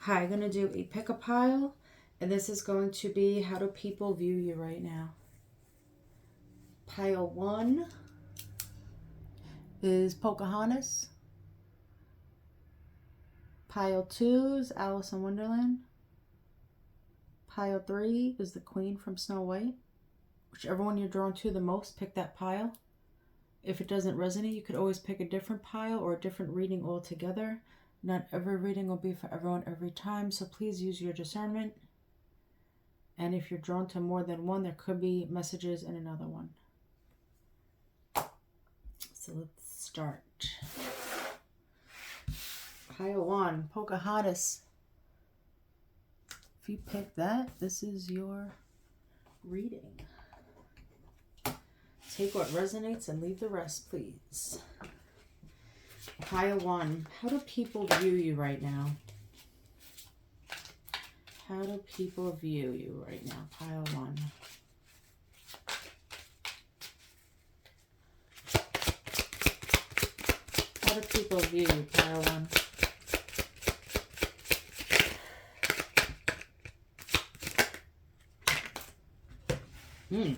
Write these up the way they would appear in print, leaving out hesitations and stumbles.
Hi, I'm going to do a pick a pile, and this is going to be how do people view you right now. Pile 1 is Pocahontas. Pile 2 is Alice in Wonderland. Pile 3 is the Queen from Snow White. Whichever one you're drawn to the most, pick that pile. If it doesn't resonate, you could always pick a different pile or a different reading altogether. Not every reading will be for everyone every time, so please use your discernment. And if you're drawn to more than one, there could be messages in another one. So let's start. Pile 1, Pocahontas. If you pick that, this is your reading. Take what resonates and leave the rest, please. Pile 1, how do people view you right now? How do people view you right now? Pile 1. How do people view you? Pile 1.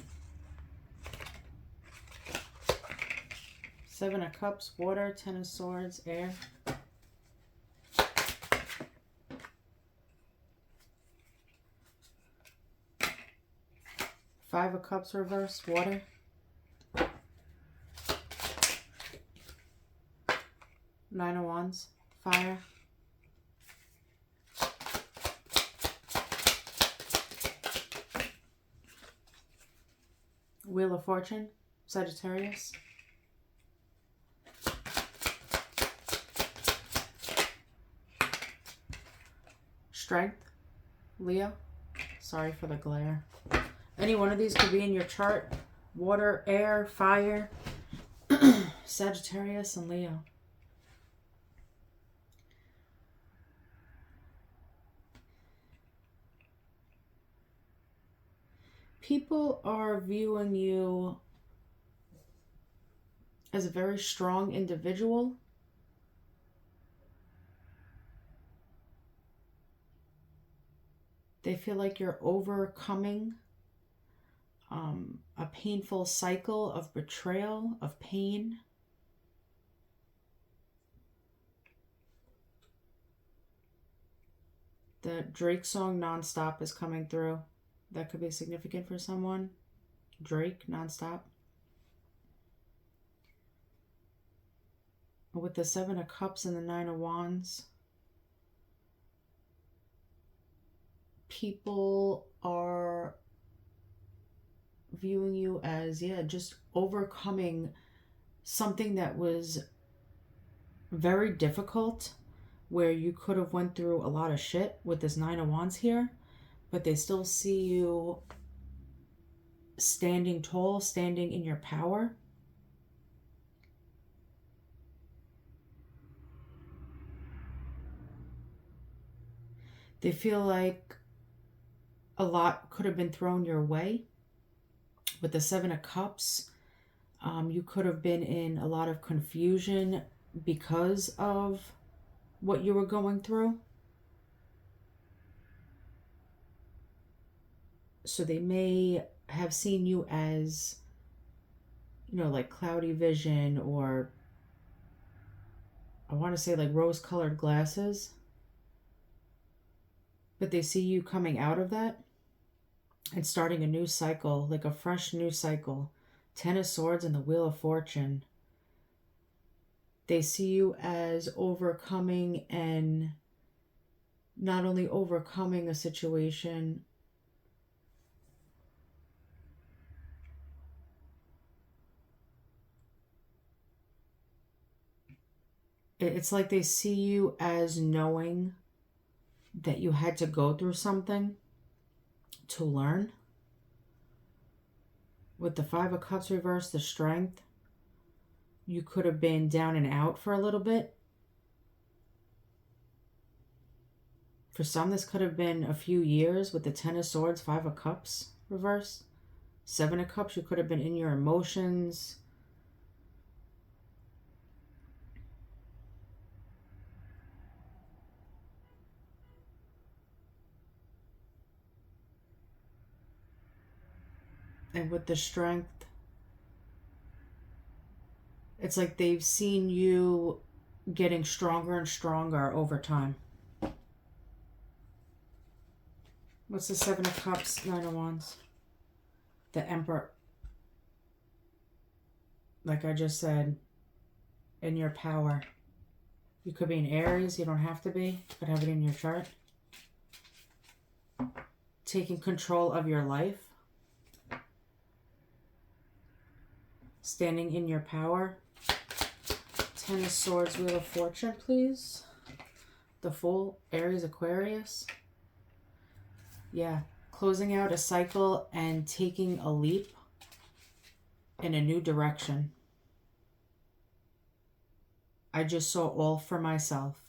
Seven of Cups, water, Ten of Swords, air. Five of Cups reversed, water. Nine of Wands, fire. Wheel of Fortune, Sagittarius. Strength, Leo. Sorry for the glare. Any one of these could be in your chart. Water, air, fire, Sagittarius, and Leo. People are viewing you as a very strong individual. They feel like you're overcoming a painful cycle of betrayal, of pain. The Drake song Nonstop is coming through. That could be significant for someone. Drake, Nonstop. With the Seven of Cups and the Nine of Wands, people are viewing you as, just overcoming something that was very difficult, where you could have went through a lot of shit with this Nine of Wands here, but they still see you standing tall, standing in your power. They feel like a lot could have been thrown your way. With the Seven of Cups, you could have been in a lot of confusion because of what you were going through. So they may have seen you as, like cloudy vision, or I want to say like rose-colored glasses. But they see you coming out of that and starting a new cycle, like a fresh new cycle. Ten of Swords and the Wheel of Fortune. They see you as overcoming, and not only overcoming a situation, it's like they see you as knowing that you had to go through something to learn. With the Five of Cups reversed, the Strength, you could have been down and out for a little bit. For some, this could have been a few years. With the Ten of Swords, Five of Cups reversed, Seven of Cups, you could have been in your emotions. And with the Strength, it's like they've seen you getting stronger and stronger over time. What's the Seven of Cups, Nine of Wands? The Emperor. Like I just said, in your power. You could be in Aries, you don't have to be. You could have it in your chart. Taking control of your life. Standing in your power. Ten of Swords, Wheel of Fortune, please. The Fool, Aries, Aquarius. Yeah, closing out a cycle and taking a leap in a new direction. I just saw all for myself.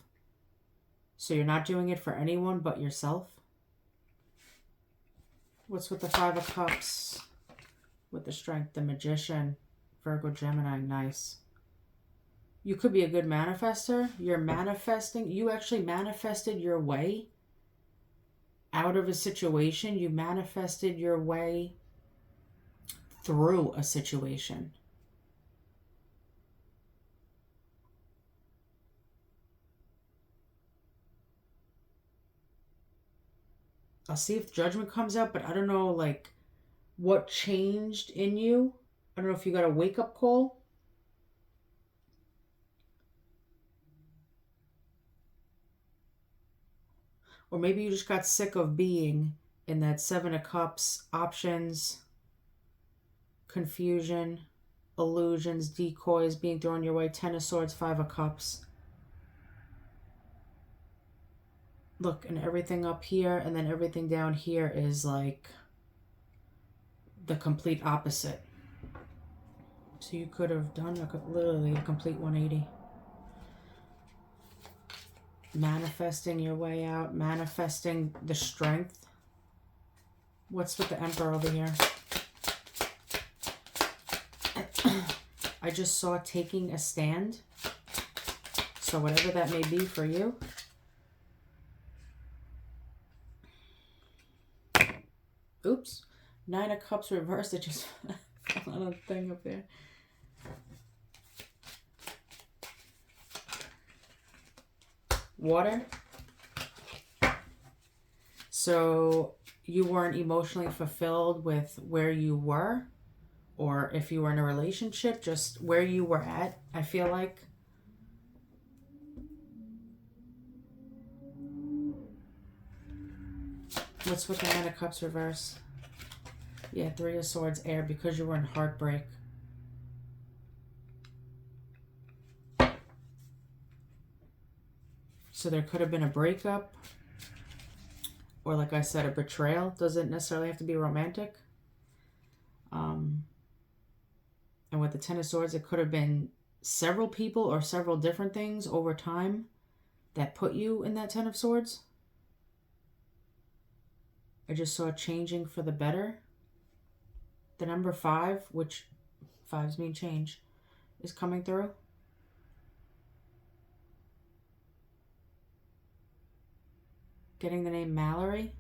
So you're not doing it for anyone but yourself. What's with the Five of Cups? With the Strength, the Magician, Virgo, Gemini, nice. You could be a good manifester. You're manifesting. You actually manifested your way out of a situation. You manifested your way through a situation. I'll see if Judgment comes out, but I don't know, like, what changed in you. I don't know if you got a wake-up call. Or maybe you just got sick of being in that Seven of Cups, options, confusion, illusions, decoys being thrown your way. Ten of Swords, Five of Cups. Look, and everything up here and then everything down here is like the complete opposite. So you could have done literally a complete 180. Manifesting your way out, manifesting the Strength. What's with the Emperor over here? I just saw taking a stand. So whatever that may be for you. Oops. Nine of Cups reversed. It just fell on a thing up there. Water. So you weren't emotionally fulfilled with where you were, or if you were in a relationship, just where you were at, I feel like. What's with the Nine of Cups reverse? Yeah, Three of Swords, air, because you were in heartbreak. So there could have been a breakup, or like I said, a betrayal. Doesn't necessarily have to be romantic. And with the Ten of Swords, it could have been several people or several different things over time that put you in that Ten of Swords. I just saw changing for the better. The number 5, which 5s mean change, is coming through. Getting the name Mallory.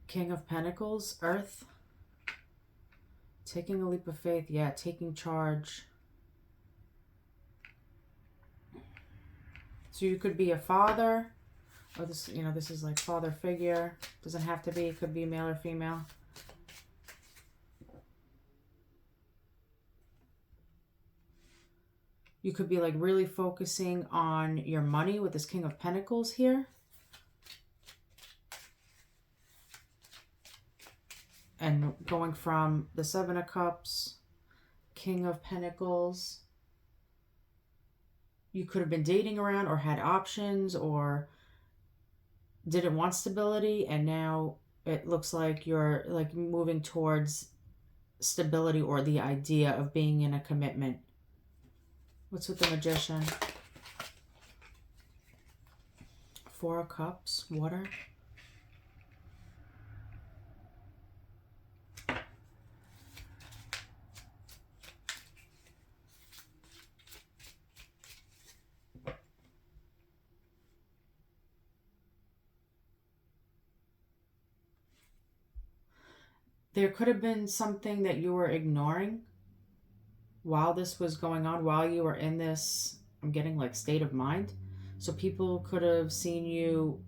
King of Pentacles, Earth. Taking a leap of faith. Yeah, taking charge. So you could be a father, or this, you know, this is like father figure. Doesn't have to be. It could be male or female. You could be like really focusing on your money with this King of Pentacles here. And going from the Seven of Cups, King of Pentacles. You could have been dating around or had options or didn't want stability, and now it looks like you're like moving towards stability or the idea of being in a commitment. What's with the Magician? Four of Cups, water. There could have been something that you were ignoring while this was going on, while you were in this, I'm getting like state of mind. So people could have seen you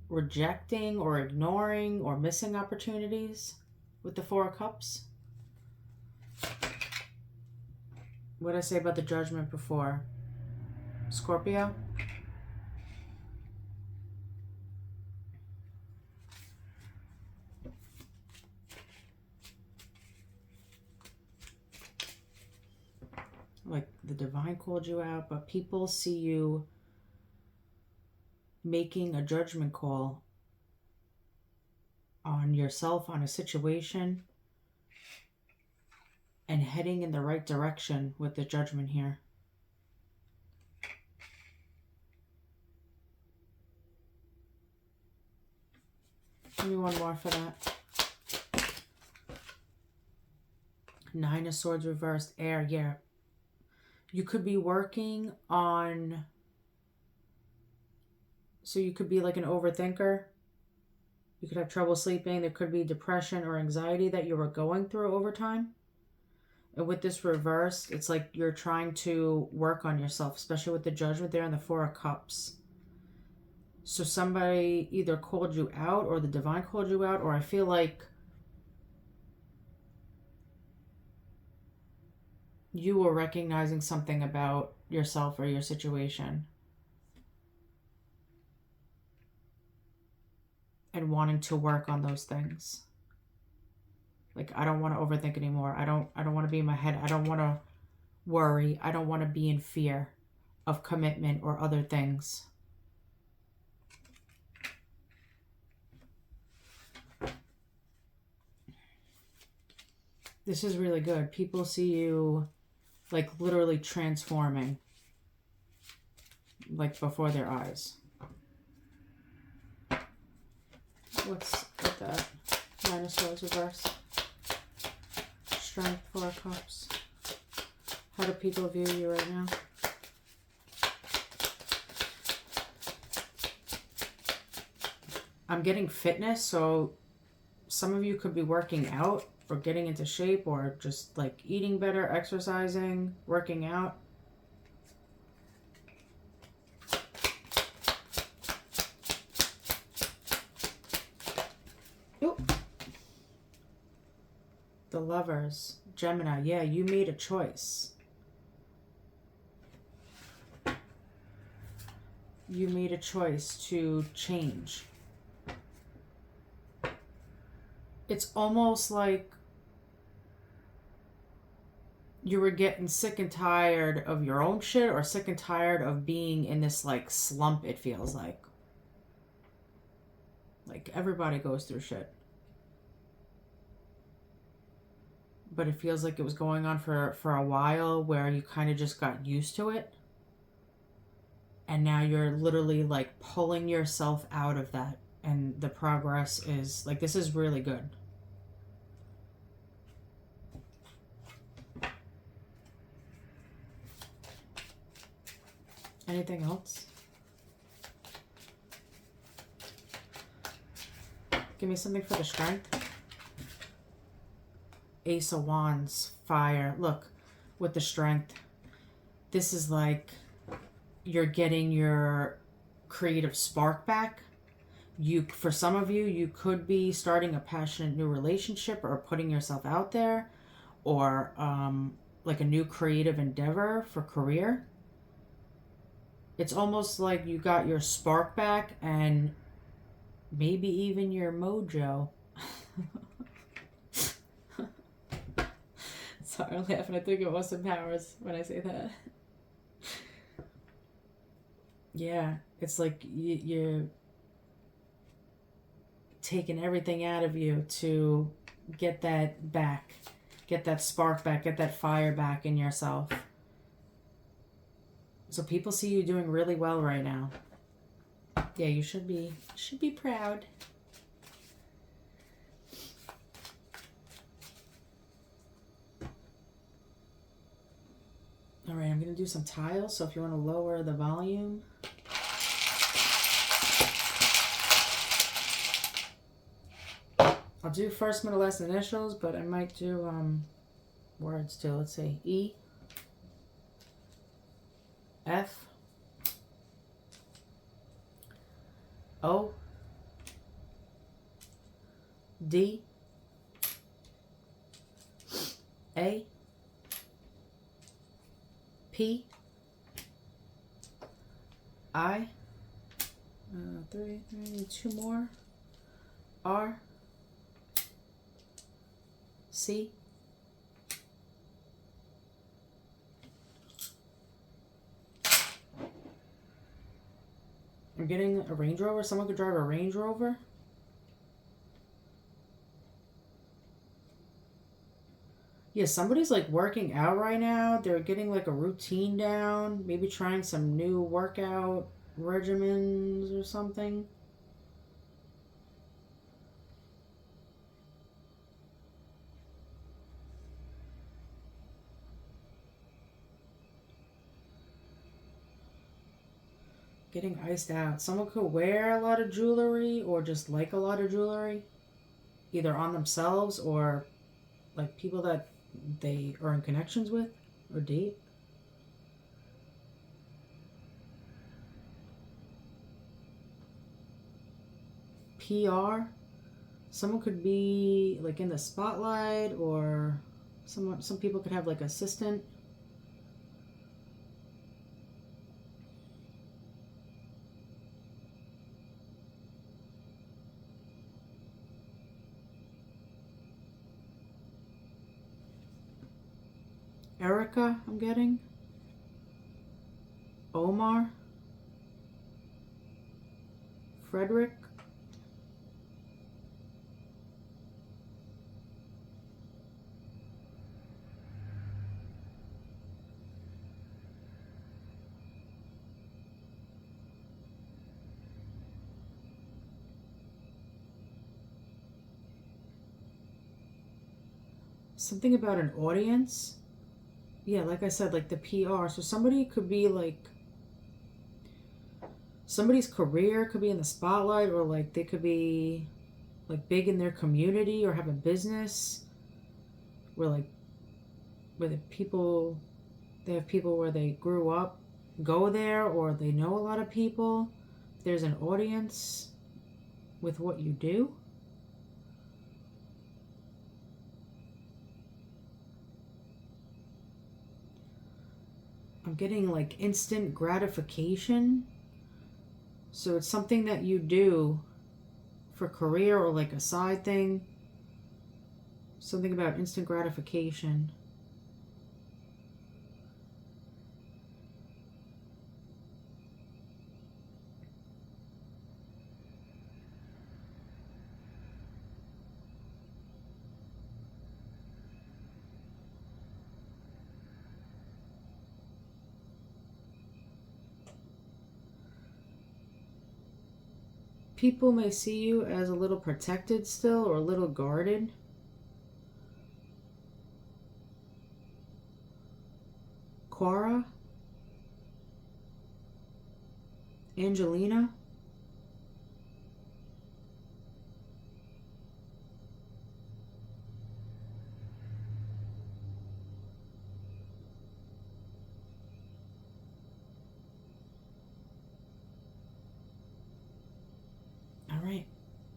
rejecting or ignoring or missing opportunities with the Four of Cups. What did I say about the Judgment before? Scorpio? Like the divine called you out, but people see you making a judgment call on yourself, on a situation, and heading in the right direction with the Judgment here. Give me one more for that. Nine of Swords reversed, air, yeah. You could be working on, so you could be like an overthinker. You could have trouble sleeping. There could be depression or anxiety that you were going through over time. And with this reverse, it's like you're trying to work on yourself, especially with the Judgment there and the Four of Cups. So somebody either called you out or the divine called you out, or I feel like you were recognizing something about yourself or your situation and wanting to work on those things. Like, I don't want to overthink anymore. I don't want to be in my head. I don't want to worry. I don't want to be in fear of commitment or other things. This is really good. People see you like literally transforming like before their eyes. What's with that? Nine of Swords reverse. Strength, Four of Cups. How do people view you right now? I'm getting fitness, so some of you could be working out or getting into shape or just like eating better, exercising, working out. Oop. The Lovers, Gemini, yeah, you made a choice. You made a choice to change. It's almost like you were getting sick and tired of your own shit or sick and tired of being in this like slump, it feels like. Like everybody goes through shit. But it feels like it was going on for a while where you kind of just got used to it. And now you're literally like pulling yourself out of that. And the progress is like, this is really good. Anything else? Give me something for the Strength. Ace of Wands, fire. Look, with the Strength, this is like you're getting your creative spark back. For some of you, you could be starting a passionate new relationship or putting yourself out there, or like a new creative endeavor for career. It's almost like you got your spark back and maybe even your mojo. Sorry, I'm laughing. I think of Austin Powers when I say that. Yeah, it's like you're taking everything out of you to get that back. Get that spark back. Get that fire back in yourself. So people see you doing really well right now. Yeah, you should be proud. All right, I'm going to do some tiles. So if you want to lower the volume. I'll I'll do first, middle, last initials, but I might do words too. Let's see. E, F, O, D, A, P, I, two more, R, C, I'm getting a Range Rover. Someone could drive a Range Rover. Yeah, somebody's like working out right now. They're getting like a routine down. Maybe trying some new workout regimens or something. Getting iced out. Someone could wear a lot of jewelry or just like a lot of jewelry, either on themselves or like people that they are in connections with or date. PR. Someone could be like in the spotlight, or some people could have like assistant. Erica, I'm getting. Omar. Frederick. Something about an audience. Yeah, like I said, like the PR. So somebody could be like, somebody's career could be in the spotlight, or like they could be like big in their community or have a business where like where the people, they have people where they grew up go there, or they know a lot of people. There's an audience with what you do. I'm getting like instant gratification. So it's something that you do for career or like a side thing. Something about instant gratification. People may see you as a little protected still, or a little guarded. Quara. Angelina. All right.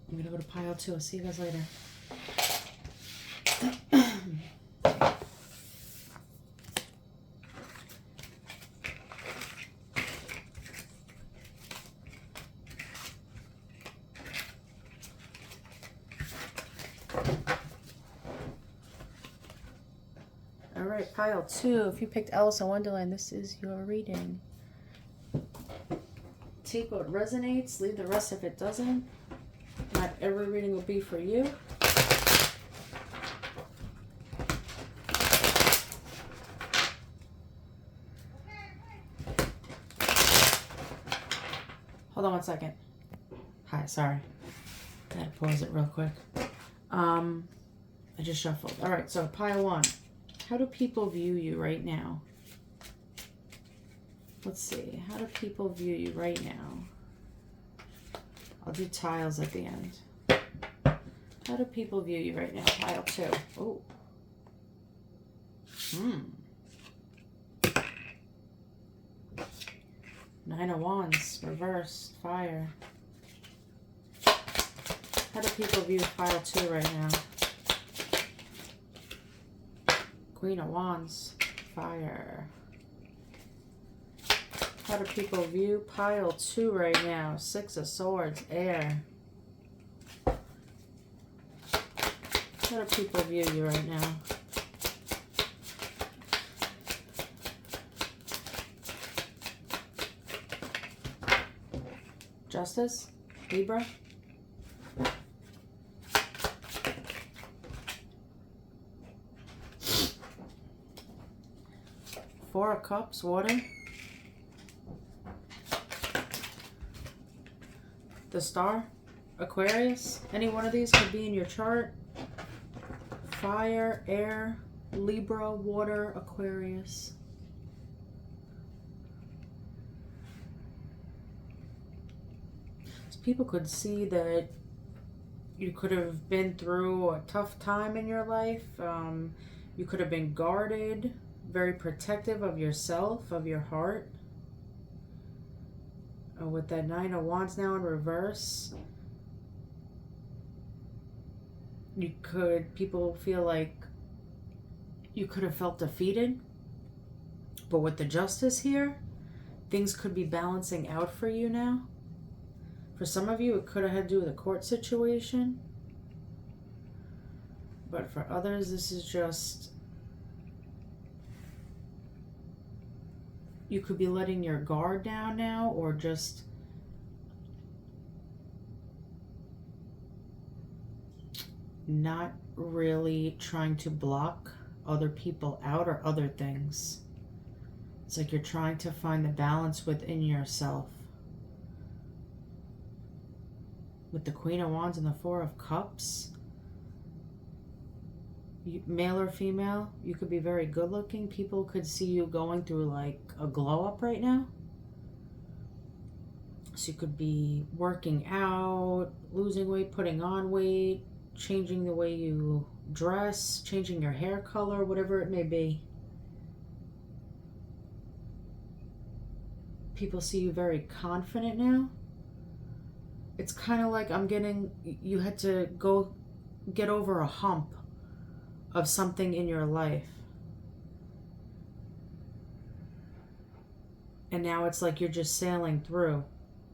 I'm going to go to pile 2. I'll see you guys later. All right, pile 2. If you picked Alice in Wonderland, this is your reading. Take what resonates, leave the rest if it doesn't. Not every reading will be for you. Hold on one second. Hi, sorry. I had to pause it real quick. I just shuffled. All right, so pile 1. How do people view you right now? Let's see. How do people view you right now? I'll do tiles at the end. How do people view you right now? Pile 2. Oh. Nine of Wands, reverse, fire. How do people view pile 2 right now? Queen of Wands, fire. How do people view pile 2 right now? Six of Swords, air. How do people view you right now? Justice, Libra. Four of Cups, water. The Star, Aquarius. Any one of these could be in your chart. Fire, air, Libra, water, Aquarius. So people could see that you could have been through a tough time in your life. You could have been guarded, very protective of yourself, of your heart. With that Nine of Wands now in reverse, people feel like you could have felt defeated. But with the Justice here, things could be balancing out for you now. For some of you, it could have had to do with a court situation. But for others, this is just, you could be letting your guard down now, or just not really trying to block other people out or other things. It's like you're trying to find the balance within yourself. With the Queen of Wands and the Four of Cups, male or female, you could be very good looking. People could see you going through like a glow up right now. So you could be working out, losing weight, putting on weight, changing the way you dress, changing your hair color, whatever it may be. People see you very confident now. It's kind of like you had to go get over a hump of something in your life. And now it's like you're just sailing through.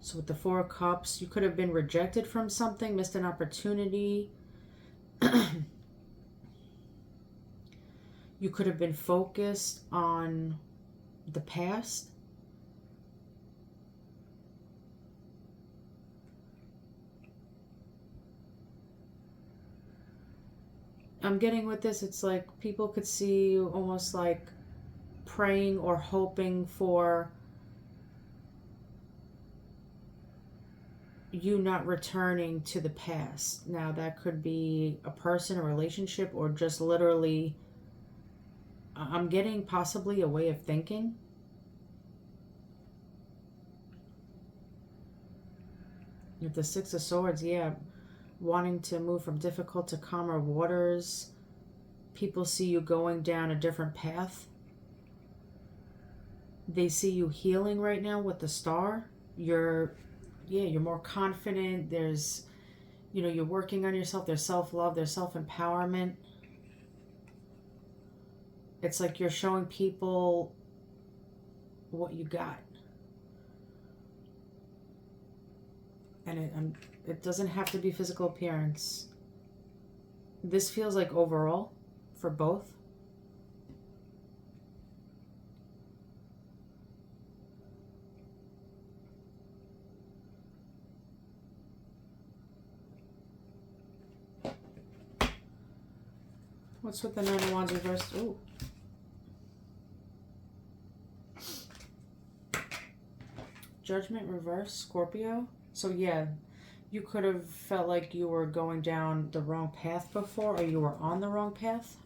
So with the Four of Cups, you could have been rejected from something, missed an opportunity. You could have been focused on the past. I'm getting with this, it's like people could see you almost like praying or hoping for you not returning to the past. Now that could be a person, a relationship, or just literally, I'm getting possibly a way of thinking. With the Six of Swords, yeah, wanting to move from difficult to calmer waters. People see you going down a different path. They see you healing right now with the Star. You're more confident. There's, you're working on yourself. There's self-love. There's self-empowerment. It's like you're showing people what you got. And it doesn't have to be physical appearance. This feels like overall for both. What's with the Nine of Wands reversed? Ooh. Judgment reverse, Scorpio. So yeah, you could have felt like you were going down the wrong path before, or you were on the wrong path.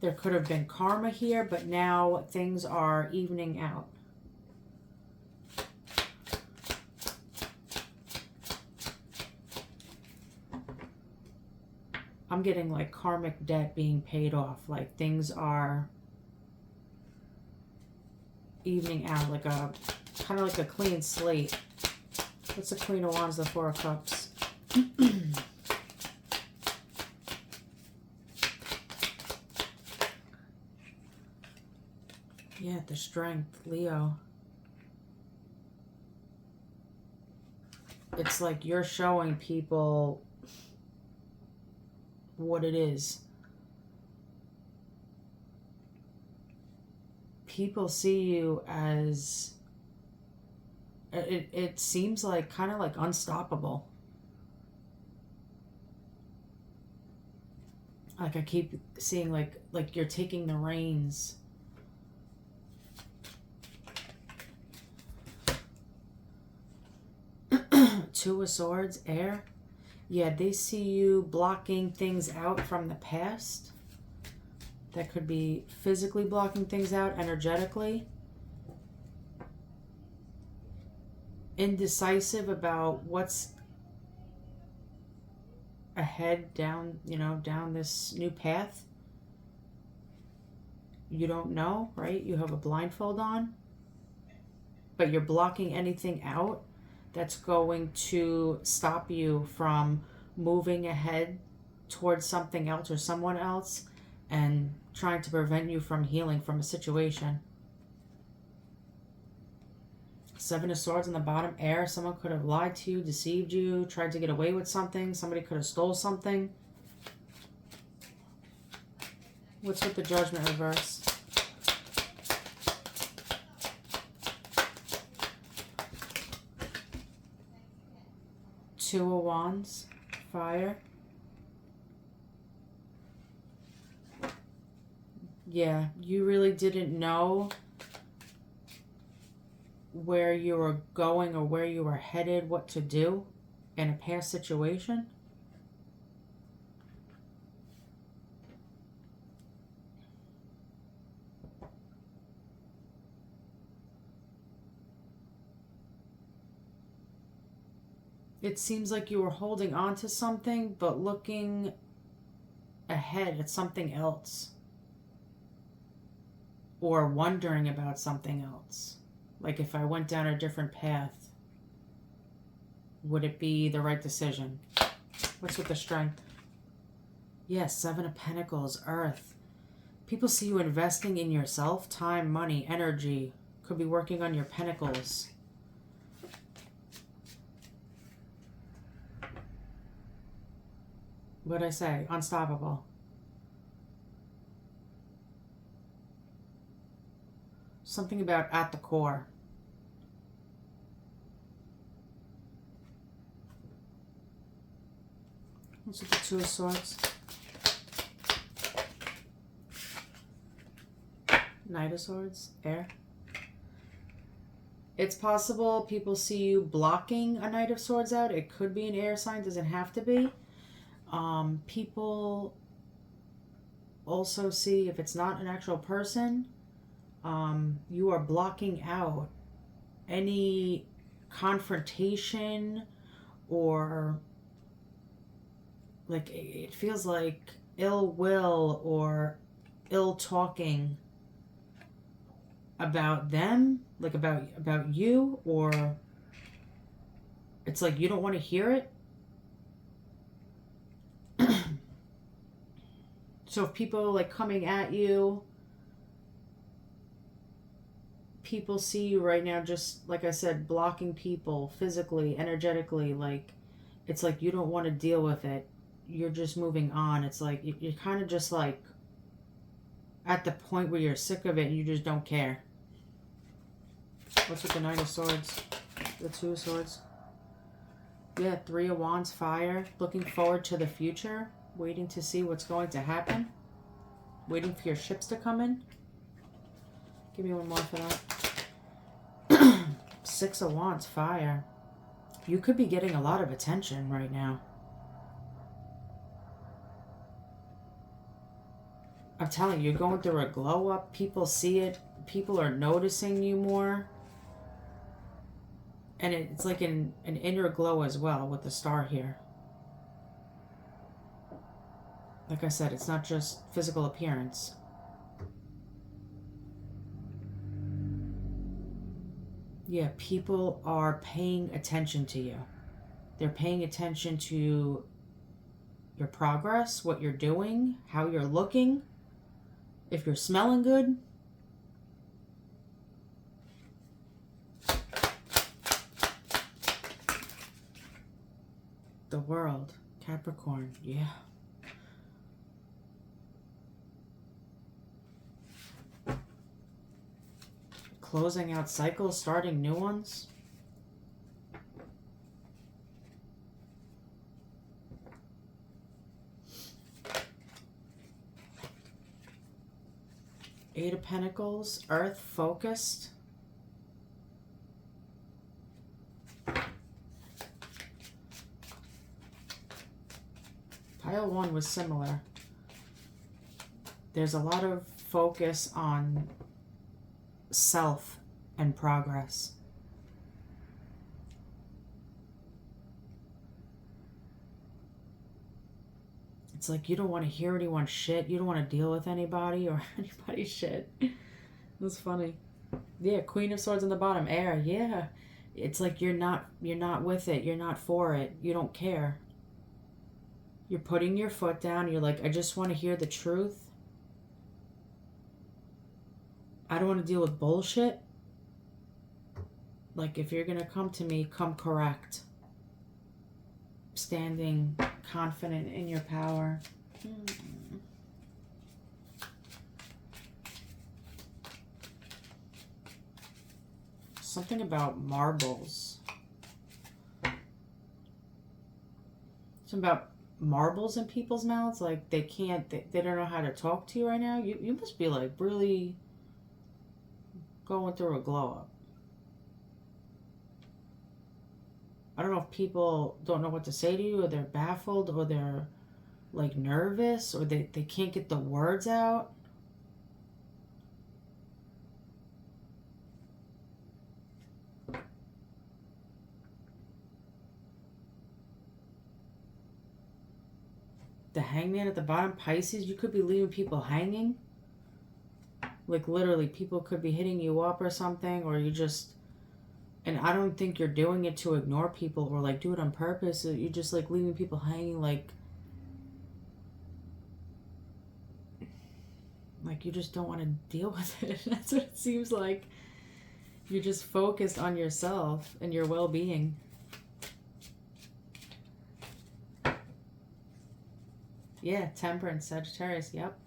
There could have been karma here, but now things are evening out. I'm getting like karmic debt being paid off. Like things are evening out, like a kind of like a clean slate. What's the Queen of Wands, the Four of Cups? Yeah, the Strength, Leo. It's like you're showing people what it is. People see you as, it seems like kind of like unstoppable. Like I keep seeing like you're taking the reins. Two of Swords, air. Yeah, they see you blocking things out from the past. That could be physically blocking things out, energetically. Indecisive about what's ahead down, you know, down this new path. You don't know, right? You have a blindfold on. But you're blocking anything out that's going to stop you from moving ahead towards something else or someone else, and trying to prevent you from healing from a situation. Seven of Swords on the bottom, air. Someone could have lied to you, deceived you, tried to get away with something. Somebody could have stole something. What's with the Judgment reverse? Two of Wands, fire. Yeah, you really didn't know where you were going or where you were headed, what to do in a past situation. It seems like you were holding on to something, but looking ahead at something else. Or wondering about something else. Like if I went down a different path, would it be the right decision? What's with the Strength? Yes, Seven of Pentacles, Earth. People see you investing in yourself, time, money, energy. Could be working on your pentacles. What'd I say? Unstoppable. Something about at the core. What's with the Two of Swords? Knight of Swords, air. It's possible people see you blocking a Knight of Swords out. It could be an air sign, doesn't have to be. People also see, if it's not an actual person, you are blocking out any confrontation, or like it feels like ill will or ill talking about them, like about you, or it's like you don't want to hear it. So if people like coming at you, people see you right now, just like I said, blocking people physically, energetically, like it's like you don't want to deal with it. You're just moving on. It's like you're kind of just like at the point where you're sick of it and you just don't care. What's with the Knight of Swords? The Two of Swords? Yeah, Three of Wands, fire. Looking forward to the future. Waiting to see what's going to happen. Waiting for your ships to come in. Give me one more for that. Six of Wands, fire. You could be getting a lot of attention right now. I'm telling you, you're going through a glow up. People see it. People are noticing you more. And it's like an inner glow as well with the star here. Like I said, it's not just physical appearance. Yeah, people are paying attention to you. They're paying attention to your progress, what you're doing, how you're looking, if you're smelling good. The World, Capricorn, yeah. Closing out cycles, starting new ones. Eight of Pentacles, Earth focused. Pile 1 was similar. There's a lot of focus on self and progress. It's like you don't want to hear anyone's shit. You don't want to deal with anybody or anybody's shit. That's funny. Yeah, Queen of Swords on the bottom, air. Yeah. It's like you're not with it. You're not for it. You don't care. You're putting your foot down. You're like, I just want to hear the truth. I don't want to deal with bullshit. Like, if you're going to come to me, come correct. Standing confident in your power. Something about marbles. Something about marbles in people's mouths. Like, they don't know how to talk to you right now. You must be, like, really going through a glow up. I don't know if people don't know what to say to you, or they're baffled, or they're like nervous, or they can't get the words out. The Hangman at the bottom, Pisces, you could be leaving people hanging. Like, literally, people could be hitting you up or something, or you just... And I don't think you're doing it to ignore people or, like, do it on purpose. You're just, like, leaving people hanging, like you just don't want to deal with it. That's what it seems like. You're just focused on yourself and your well-being. Yeah, Temperance, Sagittarius, yep.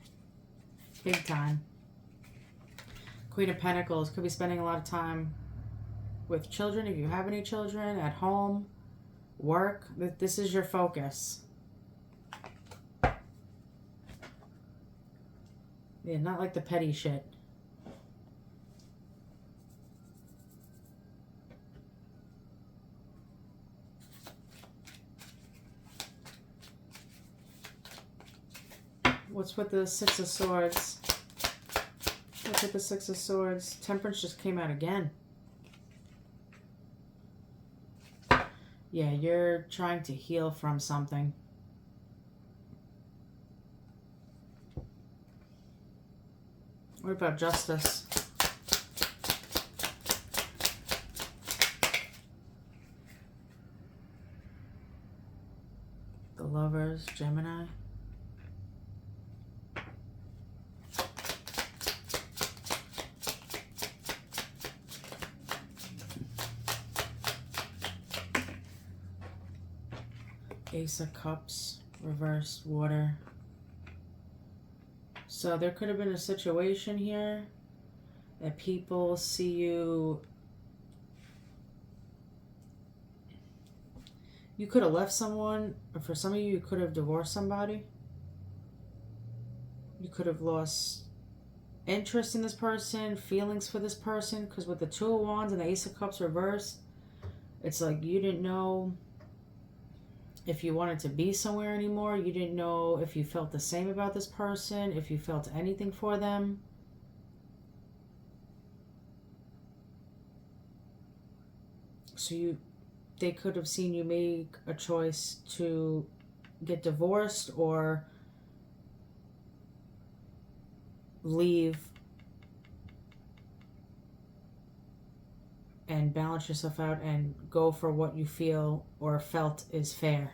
Big time. Queen of Pentacles, could be spending a lot of time with children, if you have any children, at home, work. This is your focus. Yeah, not like the petty shit. What's with the Six of Swords? What's with the Six of Swords? Temperance just came out again. Yeah, you're trying to heal from something. What about Justice? The Lovers, Gemini. Ace of Cups, reversed, water. So there could have been a situation here that people see you. You could have left someone, or for some of you, you could have divorced somebody. You could have lost interest in this person, feelings for this person, because with the Two of Wands and the Ace of Cups reversed, it's like you didn't know if you wanted to be somewhere anymore. You didn't know if you felt the same about this person, if you felt anything for them. So they could have seen you make a choice to get divorced, or leave and balance yourself out and go for what you feel or felt is fair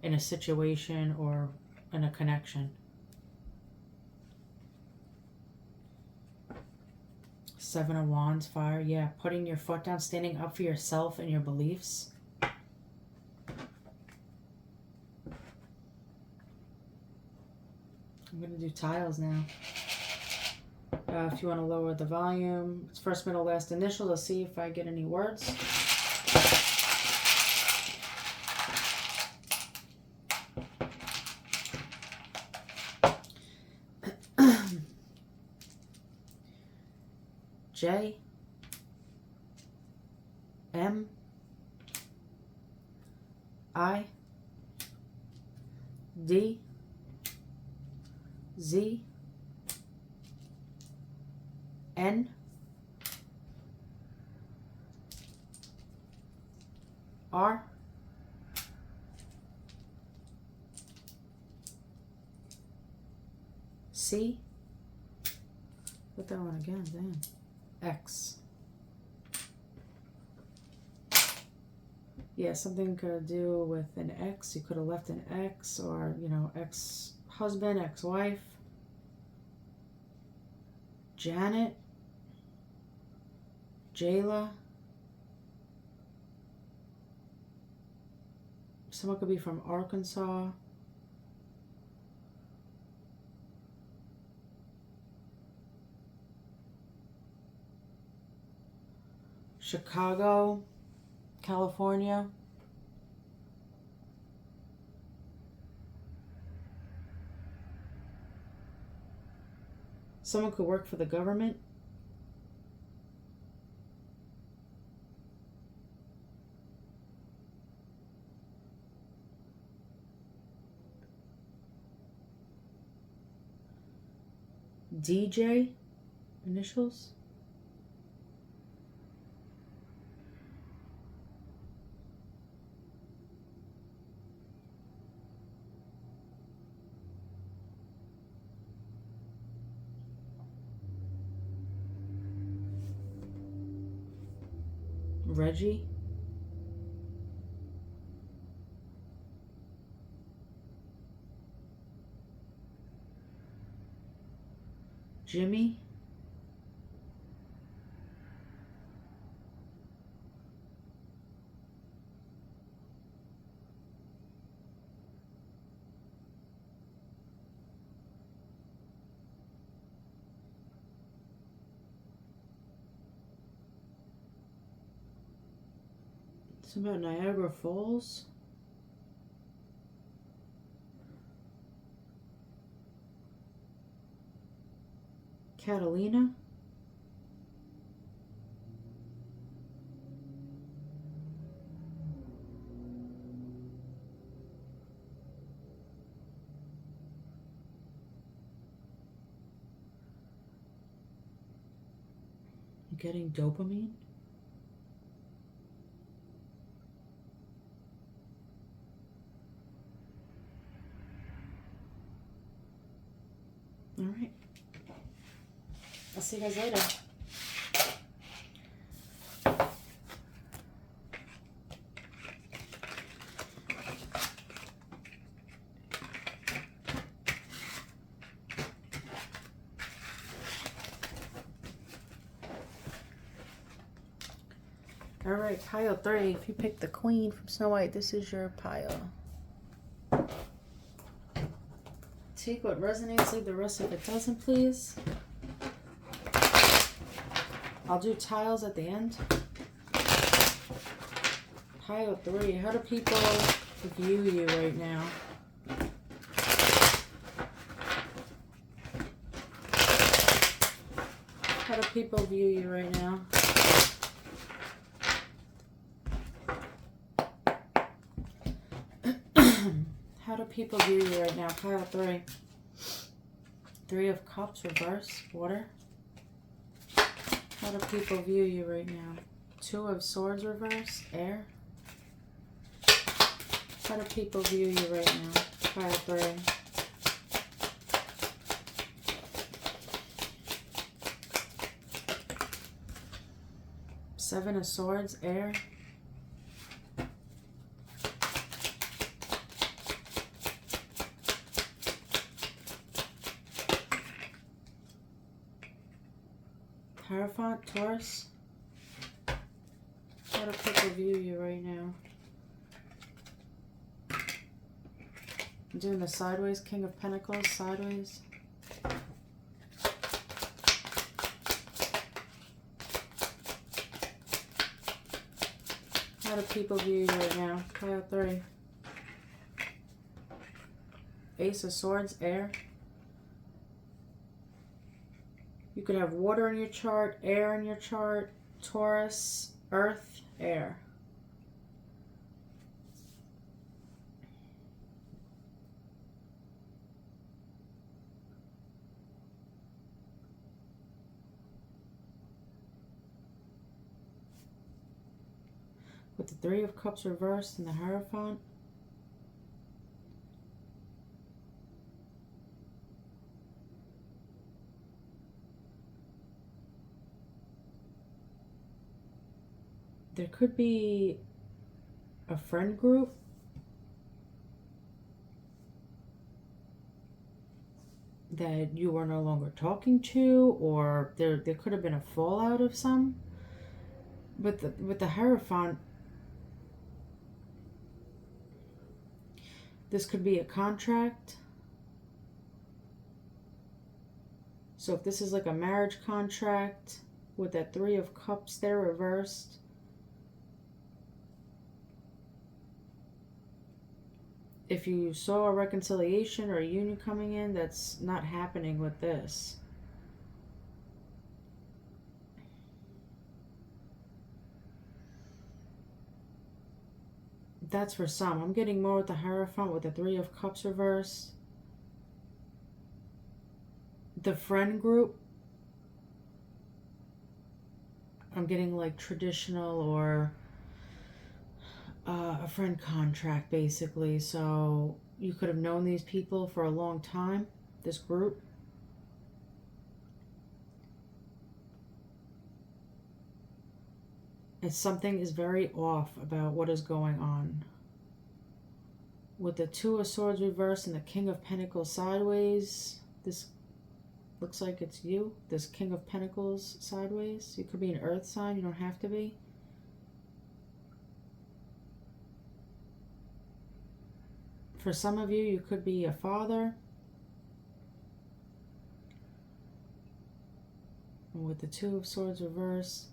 in a situation or in a connection. Seven of Wands, fire. Yeah, putting your foot down, standing up for yourself and your beliefs. I'm going to do tiles now. If you want to lower the volume, it's first, middle, last, initial. Let's see if I get any words. J, M, I, D, Z, N, R, C, put that one again, damn, X. Yeah, something could do with an X. You could have left an X, or, you know, ex-husband, ex-wife. Janet, Jayla. Someone could be from Arkansas. Chicago, California. Someone could work for the government. DJ, initials. Reggie. Jimmy. It's about Niagara Falls. Catalina. Getting dopamine. All right. I'll see you guys later. All right, pile 3. If you pick the Queen from Snow White, this is your pile. Take what resonates, leave the rest if it doesn't, please. I'll do tiles at the end. Pile 3. How do people view you right now? How do people view you right now? How do people view you right now? Pile 3. 3 of Cups, reverse, water. How do people view you right now? 2 of Swords, reverse, air. How do people view you right now? Pile 3. Seven of Swords, air. Hierophant, Taurus. How do people view you right now? I'm doing the sideways, King of Pentacles, sideways. How do people view you right now? Pile 3. Ace of Swords, air. You could have water in your chart, air in your chart, Taurus, earth, air. With the Three of Cups reversed and the Hierophant. There could be a friend group that you are no longer talking to, or there could have been a fallout of some. But with the Hierophant, this could be a contract. So if this is like a marriage contract with that Three of Cups there reversed, if you saw a reconciliation or a union coming in, that's not happening with this. That's for some. I'm getting more with the Hierophant with the Three of Cups reversed. The friend group, I'm getting like traditional or a friend contract basically. So you could have known these people for a long time, this group. And something is very off about what is going on. With the Two of Swords reversed and the King of Pentacles sideways, this looks like it's you, this King of Pentacles sideways. You could be an earth sign, you don't have to be. For some of you, you could be a father. And with the Two of Swords reversed,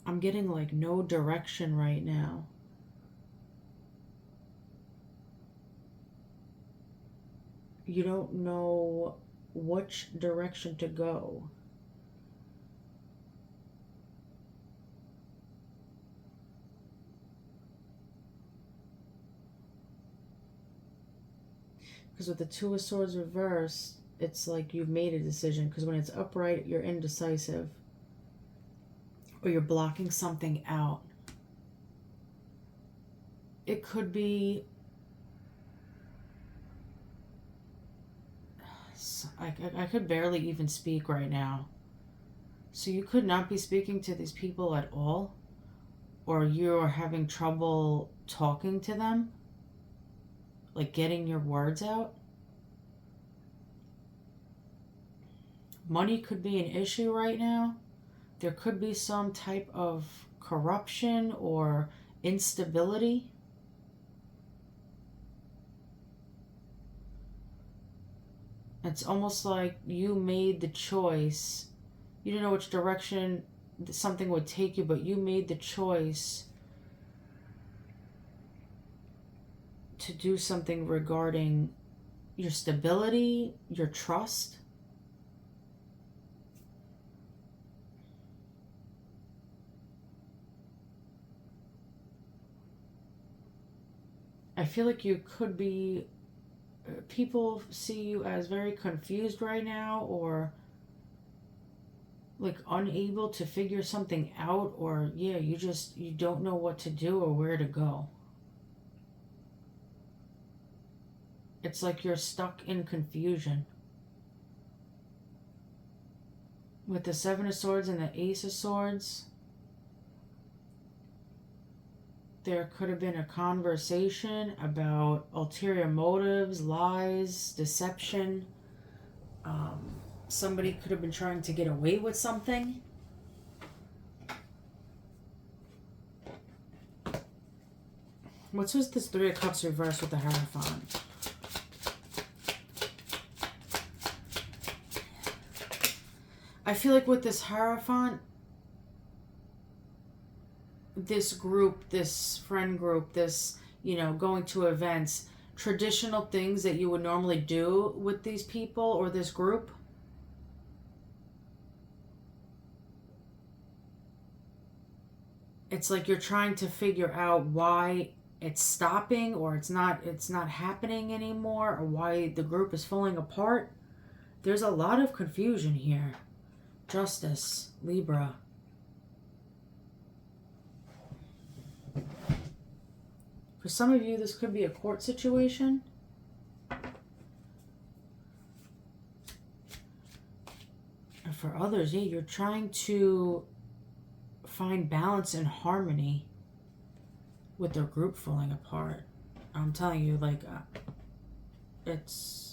I'm getting like no direction right now. You don't know which direction to go. Because with the Two of Swords reversed, it's like you've made a decision. Because when it's upright, you're indecisive. Or you're blocking something out. It could be... I could barely even speak right now. So you could not be speaking to these people at all. Or you're having trouble talking to them. Like getting your words out. Money could be an issue right now. There could be some type of corruption or instability. It's almost like you made the choice. You didn't know which direction something would take you, but you made the choice to do something regarding your stability, your trust. I feel like you could be, people see you as very confused right now, or like unable to figure something out, or yeah, you don't know what to do or where to go. It's like you're stuck in confusion. With the Seven of Swords and the Ace of Swords, there could have been a conversation about ulterior motives, lies, deception. Somebody could have been trying to get away with something. What's with this Three of Cups reversed with the Hierophant? I feel like with this Hierophant, this group, this friend group, this, you know, going to events, traditional things that you would normally do with these people or this group, it's like you're trying to figure out why it's stopping or it's not happening anymore, or why the group is falling apart. There's a lot of confusion here. Justice, Libra. For some of you, this could be a court situation. And for others, yeah, you're trying to find balance and harmony with their group falling apart. I'm telling you, like, it's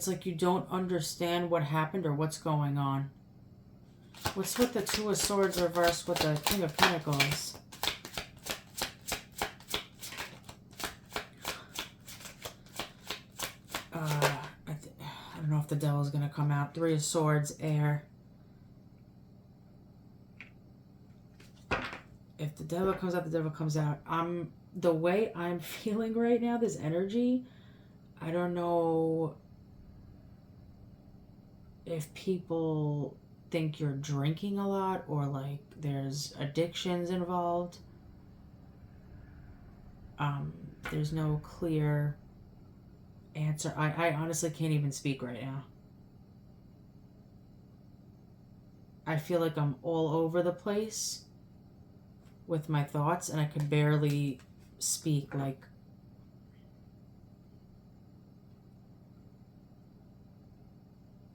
like you don't understand what happened or what's going on. What's with the Two of Swords reversed with the King of Pentacles? I don't know if the Devil's going to come out. Three of Swords, air. If the Devil comes out, the Devil comes out. The way I'm feeling right now, this energy, I don't know if people think you're drinking a lot or like there's addictions involved. There's no clear answer. I honestly can't even speak right now. I feel like I'm all over the place with my thoughts and I could barely speak. Like,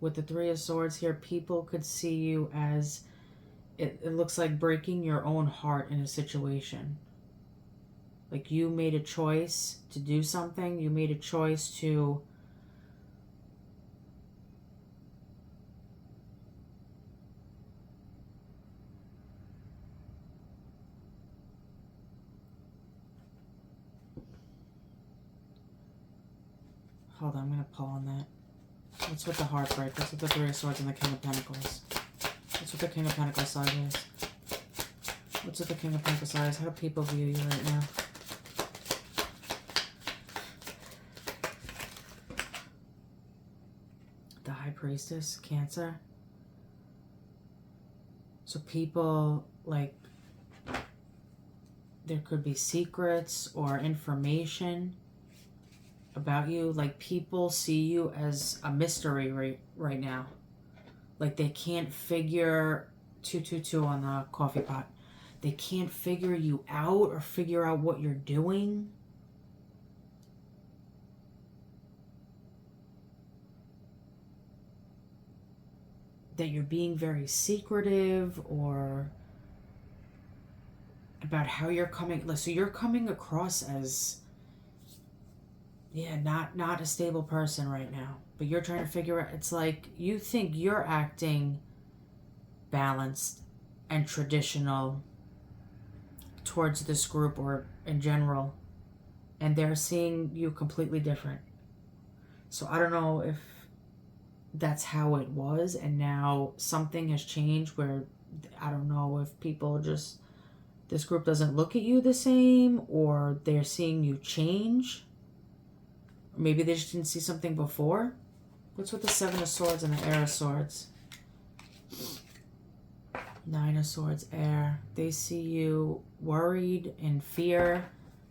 with the Three of Swords here, people could see you as, it looks like breaking your own heart in a situation. Like you made a choice to do something. You made a choice to hold on, I'm going to pull on that. What's with the Heartbreak? What's with the Three of Swords and the King of Pentacles? What's with the King of Pentacles sideways? What's with the King of Pentacles sideways? How do people view you right now? The High Priestess, Cancer. So people, like, there could be secrets or information about you. Like, people see you as a mystery right now. Like, they can't figure 222 on the coffee pot. They can't figure you out or figure out what you're doing. That you're being very secretive or about how you're coming. So you're coming across as, yeah, not a stable person right now. But you're trying to figure out, it's like you think you're acting balanced and traditional towards this group or in general, and they're seeing you completely different. So I don't know if that's how it was and now something has changed where, I don't know if people just, this group doesn't look at you the same, or they're seeing you change. Or maybe they just didn't see something before. What's with the Seven of Swords and the Air of Swords? Nine of Swords, air. They see you worried, in fear.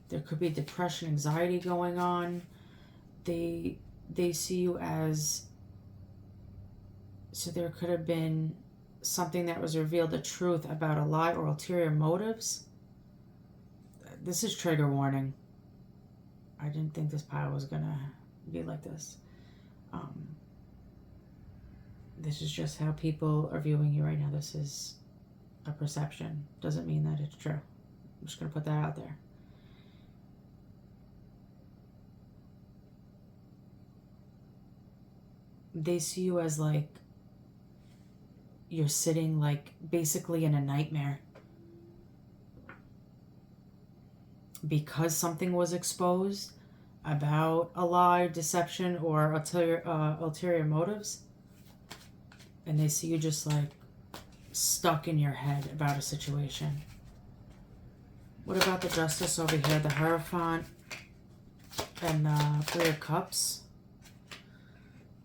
There could be depression, anxiety going on. They see you as, so there could have been something that was revealed, the truth about a lie or ulterior motives. This is trigger warning. I didn't think this pile was gonna be like this. This is just how people are viewing you right now. This is a perception. Doesn't mean that it's true. I'm just going to put that out there. They see you as like you're sitting like basically in a nightmare because something was exposed about a lie, deception, or ulterior motives, and they see you just like stuck in your head about a situation. What about the Justice over here, the Hierophant, and Three of Cups,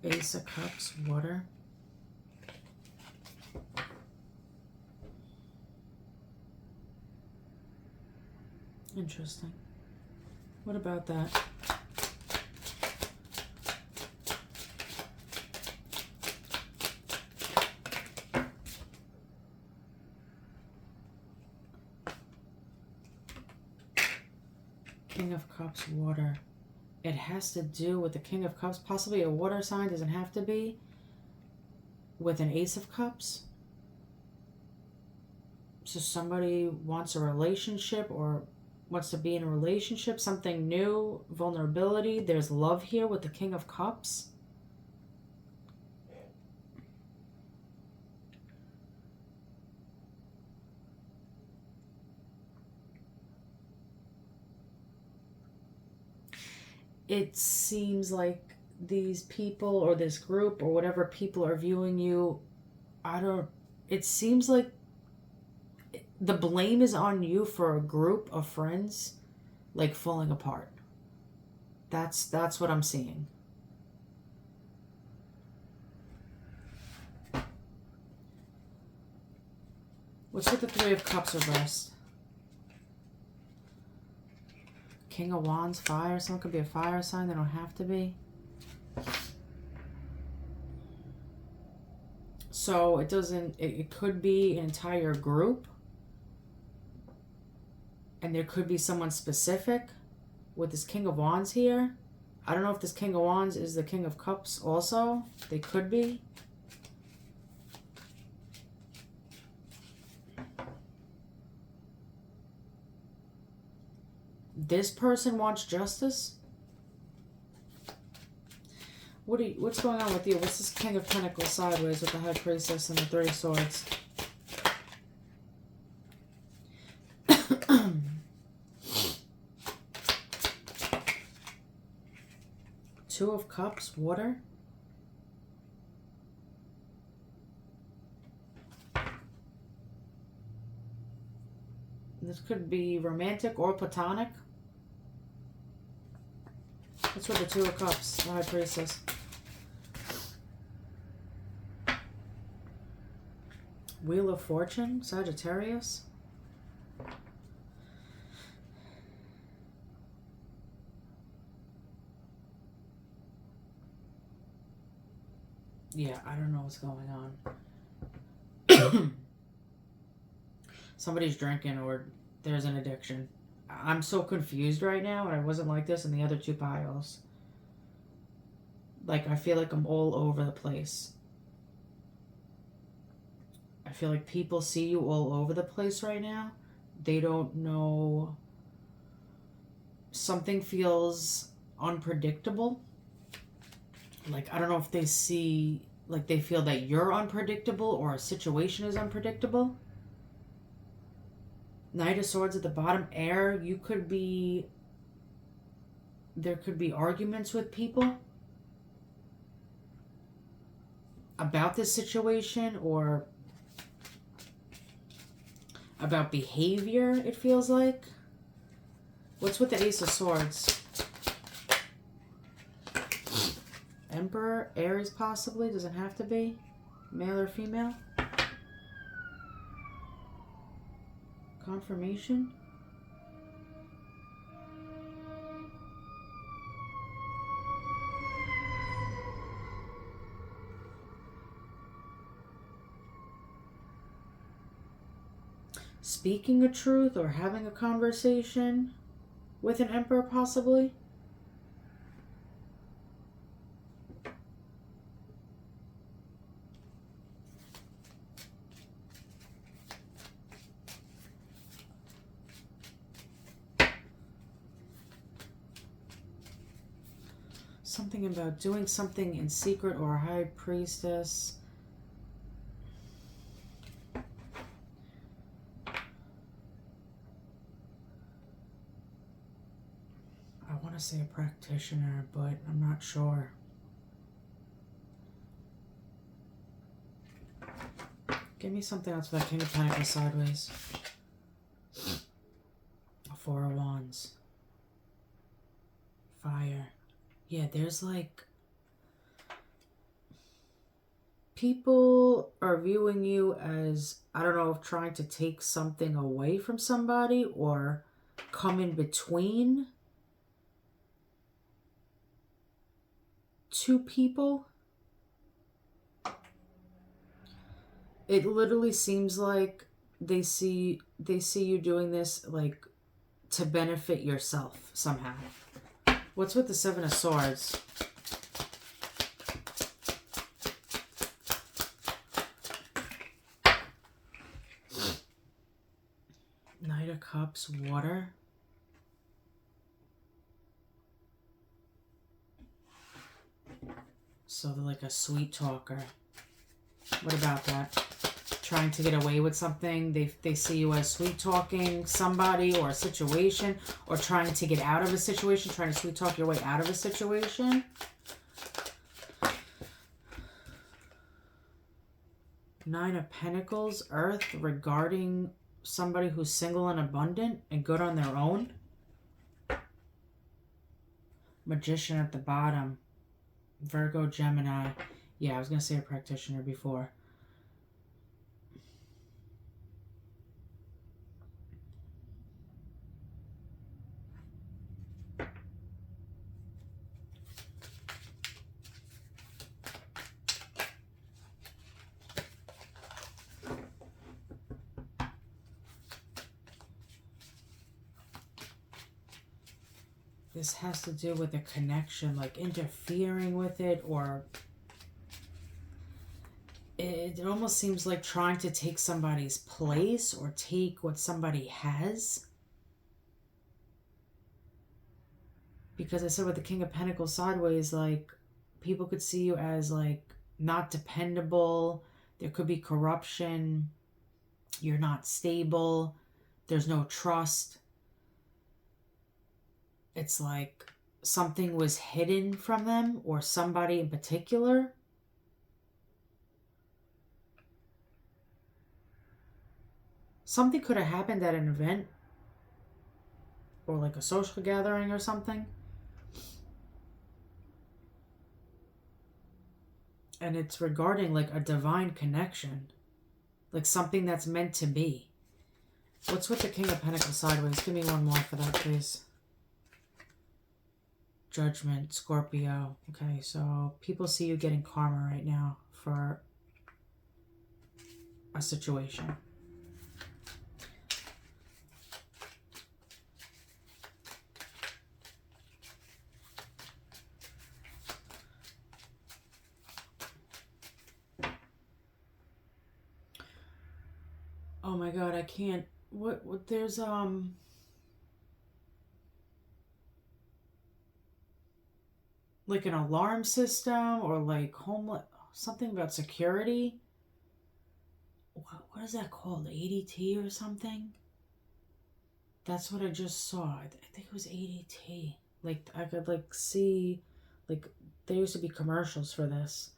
Ace of Cups, water. Interesting. What about that? King of Cups, water. It has to do with the King of Cups, possibly a water sign, doesn't have to be, with an Ace of Cups. So somebody wants a relationship or wants to be in a relationship, something new, vulnerability. There's love here with the King of Cups. It seems like these people or this group or whatever people are viewing you, it seems like the blame is on you for a group of friends like falling apart. That's what I'm seeing. What's with the Three of Cups reversed? King of Wands, fire. Someone could be a fire sign. They don't have to be. So it doesn't, it could be an entire group. And there could be someone specific with this King of Wands here. I don't know if this King of Wands is the King of Cups also. They could be. This person wants justice. What's going on with you? What's this King of Pentacles sideways with the High Priestess and the Three of Swords? Two of Cups, water. This could be romantic or platonic. What's with the Two of Cups, the High Priestess? Wheel of Fortune, Sagittarius. Yeah, I don't know what's going on. Somebody's drinking or there's an addiction. I'm so confused right now, and I wasn't like this in the other two piles. Like, I feel like I'm all over the place. I feel like people see you all over the place right now. They don't know. Something feels unpredictable. Like, I don't know if they see, like, they feel that you're unpredictable or a situation is unpredictable. Knight of Swords at the bottom, air. You could be, there could be arguments with people about this situation or about behavior, it feels like. What's with the Ace of Swords? Emperor, Aries possibly, doesn't have to be. Male or female. Confirmation. Speaking a truth or having a conversation with an emperor possibly. Something about doing something in secret or a high priestess. I want to say a practitioner, but I'm not sure. Give me something else for that King of Pentacles sideways. A Four of Wands. Fire. Yeah, there's like... people are viewing you as, I don't know, if trying to take something away from somebody or come in between two people. It literally seems like they see you doing this like to benefit yourself somehow. What's with the Seven of Swords? Knight of Cups, water. So they're like a sweet talker. What about that? Trying to get away with something. They see you as sweet talking somebody or a situation, or trying to get out of a situation, trying to sweet talk your way out of a situation. Nine of Pentacles, Earth, regarding somebody who's single and abundant and good on their own. Magician at the bottom. Virgo, Gemini. Yeah, I was going to say a practitioner before. This has to do with a connection, like interfering with it, or it almost seems like trying to take somebody's place or take what somebody has. Because I said with the King of Pentacles sideways, like, people could see you as, like, not dependable. There could be corruption. You're not stable. There's no trust. It's like something was hidden from them, or somebody in particular. Something could have happened at an event, or like a social gathering or something. And it's regarding like a divine connection. Like something that's meant to be. What's with the King of Pentacles sideways? Give me one more for that, please. Judgment, Scorpio. Okay, so people see you getting karma right now for a situation. Oh my god, I can't. What there's like an alarm system, or like homeland, something about security. What is that called? ADT or something? That's what I just saw. I think it was ADT. Like, I could like see, like, there used to be commercials for this.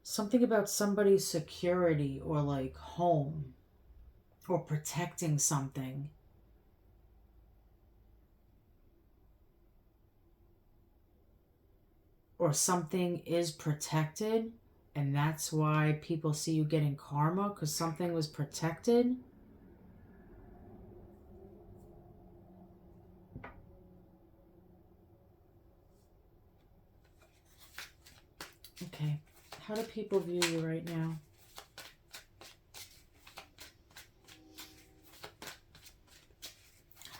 Something about somebody's security, or like home, or protecting something. Or something is protected, and that's why people see you getting karma, because something was protected. Okay. How do people view you right now?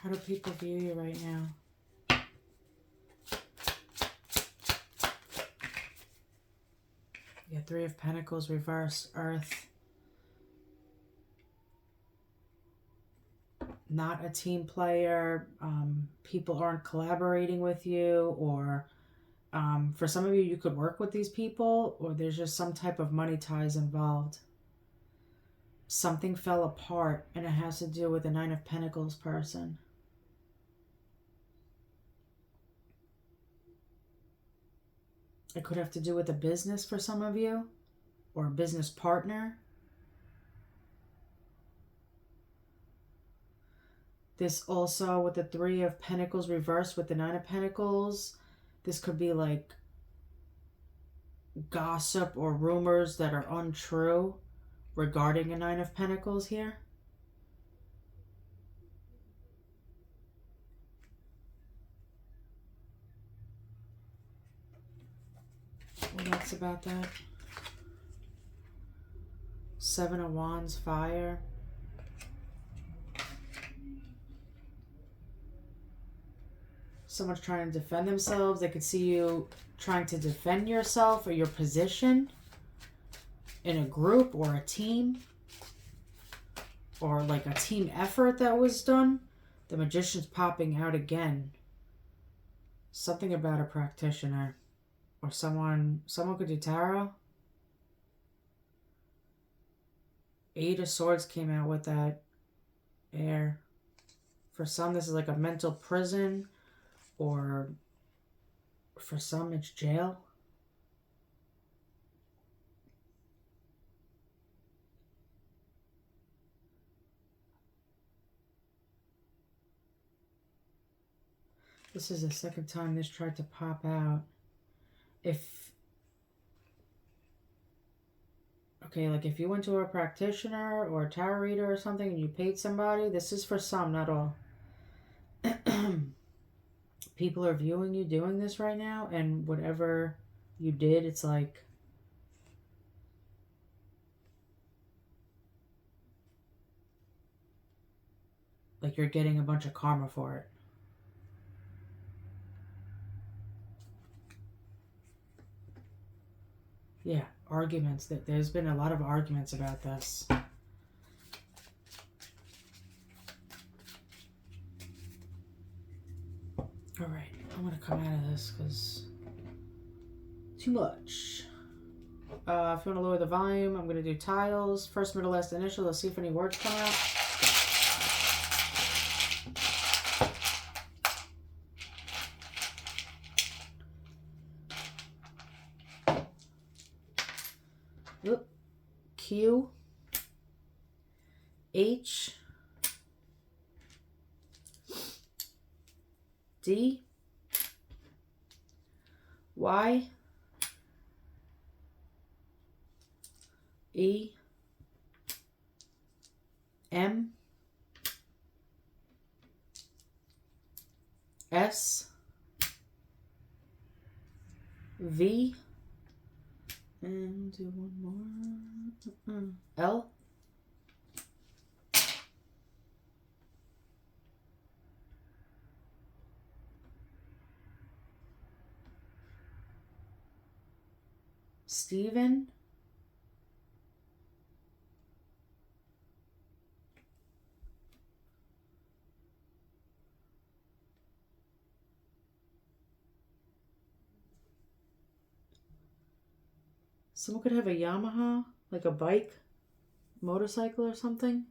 How do people view you right now? Yeah, Three of Pentacles, reverse, Earth. Not a team player. People aren't collaborating with you, or For some of you, you could work with these people, or there's just some type of money ties involved. Something fell apart, and it has to do with the Nine of Pentacles person. It could have to do with a business for some of you, or a business partner. This also with the Three of Pentacles reversed with the Nine of Pentacles. This could be like gossip or rumors that are untrue regarding a Nine of Pentacles here. What else about that? Seven of Wands, fire. Someone's trying to defend themselves. They could see you trying to defend yourself or your position in a group or a team, or like a team effort that was done. The Magician's popping out again. Something about a practitioner or someone could do tarot. Eight of Swords came out with that air. For some, this is like a mental prison, or for some, it's jail. This is the second time this tried to pop out. Okay, like if you went to a practitioner or a tarot reader or something and you paid somebody, this is for some, not all. People are viewing you doing this right now, and whatever you did, it's like you're getting a bunch of karma for it. Yeah, arguments. There's been a lot of arguments about this. Alright, I'm going to come out of this because too much. If you want to lower the volume, I'm going to do tiles. First, middle, last, initial. Let's see if any words come out. Oop. Q. H. D. Y. E. M. S. V. And do one more. L. Stephen. Someone could have a Yamaha, like a bike, motorcycle or something.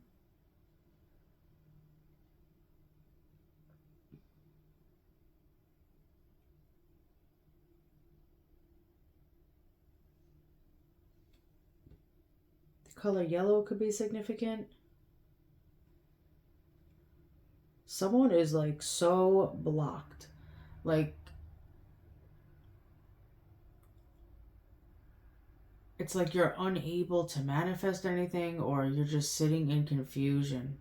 The color yellow could be significant. Someone is like so blocked. Like, it's like you're unable to manifest anything, or you're just sitting in confusion.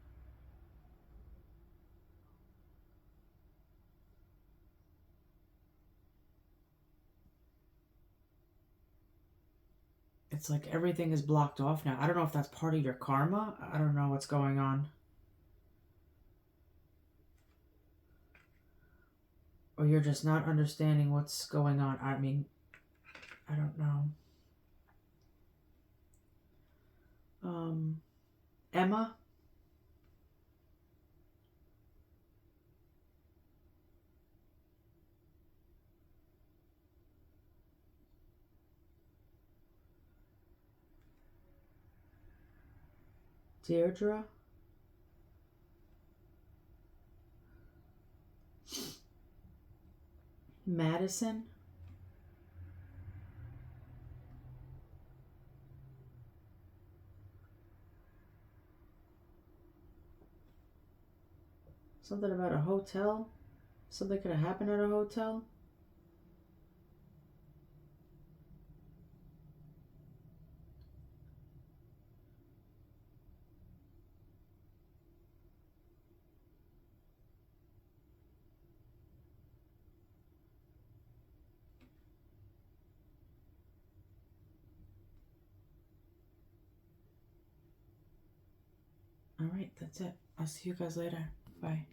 It's like everything is blocked off now. I don't know if that's part of your karma. I don't know what's going on. Or you're just not understanding what's going on. I mean, I don't know. Emma. Deirdre. Madison. Something about a hotel. Something could have happened at a hotel. All right, that's it. I'll see you guys later. Bye.